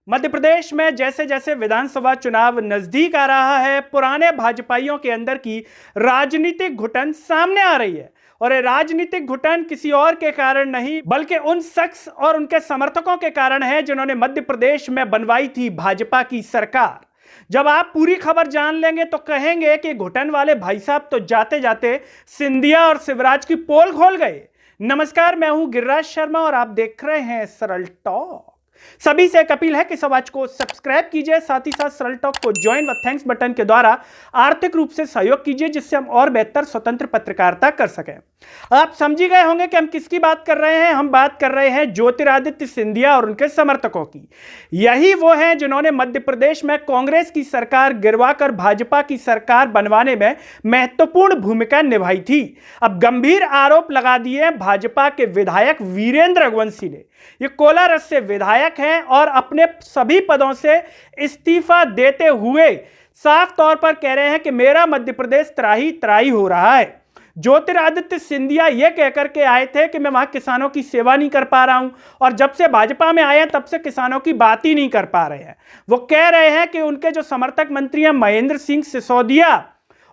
मध्य प्रदेश में जैसे जैसे विधानसभा चुनाव नजदीक आ रहा है, पुराने भाजपाइयों के अंदर की राजनीतिक घुटन सामने आ रही है। और ये राजनीतिक घुटन किसी और के कारण नहीं, बल्कि उन शख्स और उनके समर्थकों के कारण है जिन्होंने मध्य प्रदेश में बनवाई थी भाजपा की सरकार। जब आप पूरी खबर जान लेंगे तो कहेंगे कि घुटन वाले भाई साहब तो जाते जाते सिंधिया और शिवराज की पोल खोल गए। नमस्कार, मैं हूं गिरिराज शर्मा और आप देख रहे हैं सरल टॉक। सभी से एक अपील है कि समाज को सब्सक्राइब कीजिए, साथ ही साथ सरल टॉक को ज्वाइन व थैंक्स बटन के द्वारा आर्थिक रूप से सहयोग कीजिए, जिससे हम और बेहतर स्वतंत्र पत्रकारिता कर सकें। आप समझ गए होंगे कि हम किसकी बात कर रहे हैं। हम बात कर रहे हैं ज्योतिरादित्य सिंधिया और उनके समर्थकों की। यही वो हैं जिन्होंने मध्य प्रदेश में कांग्रेस की सरकार गिरवाकर भाजपा की सरकार बनवाने में महत्वपूर्ण भूमिका निभाई थी। अब गंभीर आरोप लगा दिए भाजपा के विधायक वीरेंद्र रघुवंशी ने। ये कोलारस से विधायक हैं और अपने सभी पदों से इस्तीफा देते हुए साफ तौर पर कह रहे हैं कि मेरा मध्य प्रदेश त्राही त्राही हो रहा है। ज्योतिरादित्य सिंधिया यह कहकर के आए थे कि मैं वहां किसानों की सेवा नहीं कर पा रहा हूं, और जब से भाजपा में आए हैं तब से किसानों की बात ही नहीं कर पा रहे हैं। वो कह रहे हैं कि उनके जो समर्थक मंत्री हैं महेंद्र सिंह सिसोदिया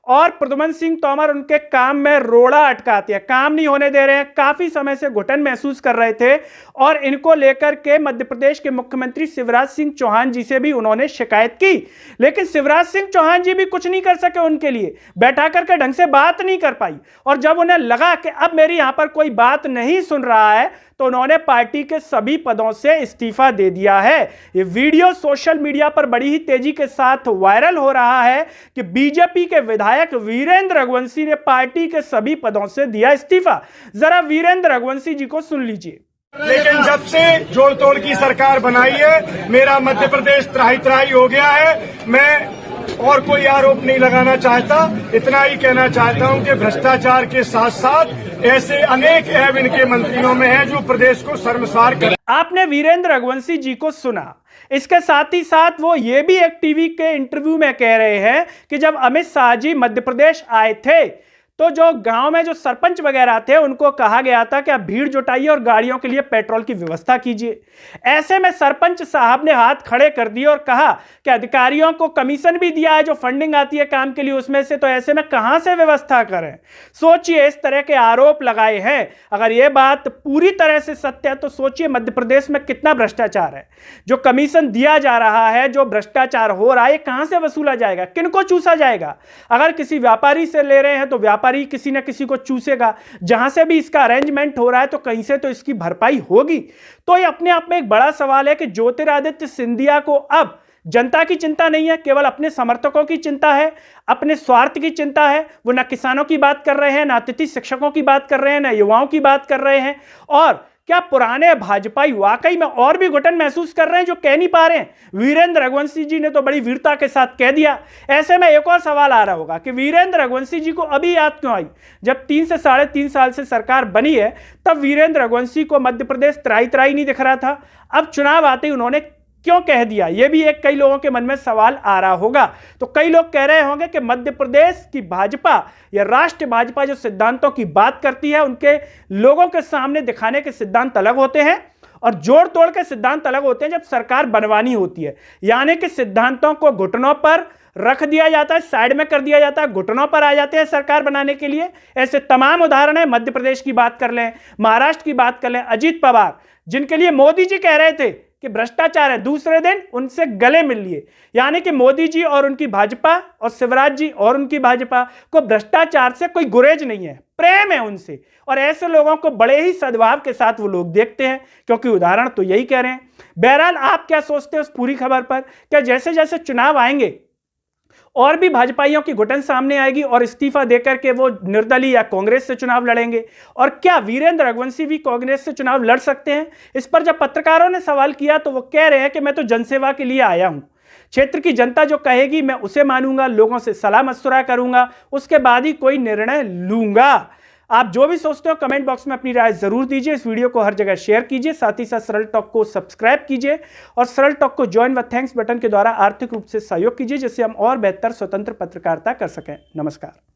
और प्रद्युम्न सिंह तोमर उनके काम में रोड़ा अटकाते हैं, काम नहीं होने दे रहे हैं। काफी समय से घुटन महसूस कर रहे थे और इनको लेकर के मध्य प्रदेश के मुख्यमंत्री शिवराज सिंह चौहान जी से भी उन्होंने शिकायत की, लेकिन शिवराज सिंह चौहान जी भी कुछ नहीं कर सके, उनके लिए बैठा करके ढंग से बात नहीं कर पाई। और जब उन्हें लगा कि अब मेरी यहां पर कोई बात नहीं सुन रहा है तो उन्होंने पार्टी के सभी पदों से इस्तीफा दे दिया है। ये वीडियो सोशल मीडिया पर बड़ी ही तेजी के साथ वायरल हो रहा है कि बीजेपी के विधायक वीरेंद्र रघुवंशी ने पार्टी के सभी पदों से दिया इस्तीफा। जरा वीरेंद्र रघुवंशी जी को सुन लीजिए। लेकिन जब से जोड़ तोड़ की सरकार बनाई है, मेरा मध्य प्रदेश त्राही त्राही हो गया है। मैं और कोई आरोप नहीं लगाना चाहता, इतना ही कहना चाहता हूं कि भ्रष्टाचार के साथ साथ ऐसे अनेक ऐब इनके मंत्रियों में हैं जो प्रदेश को शर्मसार कर। आपने वीरेंद्र रघुवंशी जी को सुना। इसके साथ ही साथ वो ये भी एक टीवी के इंटरव्यू में कह रहे हैं कि जब अमित शाह जी मध्य प्रदेश आए थे तो जो गांव में जो सरपंच वगैरह थे उनको कहा गया था कि आप भीड़ जुटाइए और गाड़ियों के लिए पेट्रोल की व्यवस्था कीजिए। ऐसे में सरपंच साहब ने हाथ खड़े कर दिए और कहा कि अधिकारियों को कमीशन भी दिया है, जो फंडिंग आती है काम के लिए उसमें से, तो ऐसे में कहां से व्यवस्था करें। सोचिए, इस तरह के आरोप लगाए हैं। अगर यह बात पूरी तरह से सत्य है तो सोचिए मध्य प्रदेश में कितना भ्रष्टाचार है। जो कमीशन दिया जा रहा है, जो भ्रष्टाचार हो रहा है, कहां से वसूला जाएगा, किनको चूसा जाएगा। अगर किसी व्यापारी से ले रहे हैं तो व्यापारी किसी न किसी को चूसेगा। जहां से भी इसका अरेंजमेंट हो रहा है तो कहीं से तो इसकी भरपाई होगी। तो ये अपने आप में एक बड़ा सवाल है कि ज्योतिरादित्य सिंधिया को अब जनता की चिंता नहीं है, केवल अपने समर्थकों की चिंता है, अपने स्वार्थ की चिंता है। वो ना किसानों की बात कर रहे हैं, ना अतिथि शिक्षकों की बात कर रहे हैं, ना युवाओं की बात कर रहे हैं। और क्या पुराने भाजपाई वाकई में और भी घुटन महसूस कर रहे हैं जो कह नहीं पा रहे हैं। वीरेंद्र रघुवंशी जी ने तो बड़ी वीरता के साथ कह दिया। ऐसे में एक और सवाल आ रहा होगा कि वीरेंद्र रघुवंशी जी को अभी याद क्यों आई। जब 3 से 3.5 साल से सरकार बनी है तब वीरेंद्र रघुवंशी को मध्य प्रदेश त्राही त्राही नहीं दिख रहा था। अब चुनाव आते ही उन्होंने क्यों कह दिया, यह भी एक कई लोगों के मन में सवाल आ रहा होगा। तो कई लोग कह रहे होंगे कि मध्य प्रदेश की भाजपा या राष्ट्रीय भाजपा जो सिद्धांतों की बात करती है उनके लोगों के सामने दिखाने के सिद्धांत अलग होते हैं और जोड़ तोड़ के सिद्धांत अलग होते हैं जब सरकार बनवानी होती है। यानी कि सिद्धांतों को घुटनों पर रख दिया जाता है, साइड में कर दिया जाता है, घुटनों पर आ जाते हैं सरकार बनाने के लिए। ऐसे तमाम उदाहरण है। मध्य प्रदेश की बात कर लें, महाराष्ट्र की बात कर लें, अजीत पवार जिनके लिए मोदी जी कह रहे थे कि भ्रष्टाचार है, दूसरे दिन उनसे गले मिल लिए। यानी कि मोदी जी और उनकी भाजपा और शिवराज जी और उनकी भाजपा को भ्रष्टाचार से कोई गुरेज नहीं है, प्रेम है उनसे। और ऐसे लोगों को बड़े ही सद्भाव के साथ वो लोग देखते हैं, क्योंकि उदाहरण तो यही कह रहे हैं। बहरहाल, आप क्या सोचते हैं उस पूरी खबर पर? क्या जैसे जैसे चुनाव आएंगे और भी भाजपाइयों की घुटन सामने आएगी और इस्तीफा देकर के वो निर्दलीय या कांग्रेस से चुनाव लड़ेंगे? और क्या वीरेंद्र रघुवंशी भी कांग्रेस से चुनाव लड़ सकते हैं? इस पर जब पत्रकारों ने सवाल किया तो वो कह रहे हैं कि मैं तो जनसेवा के लिए आया हूं, क्षेत्र की जनता जो कहेगी मैं उसे मानूंगा, लोगों से सलाह मशवरा करूंगा, उसके बाद ही कोई निर्णय लूंगा। आप जो भी सोचते हो कमेंट बॉक्स में अपनी राय जरूर दीजिए। इस वीडियो को हर जगह शेयर कीजिए, साथ ही साथ सरल टॉक को सब्सक्राइब कीजिए और सरल टॉक को ज्वाइन व थैंक्स बटन के द्वारा आर्थिक रूप से सहयोग कीजिए, जिससे हम और बेहतर स्वतंत्र पत्रकारिता कर सकें। नमस्कार।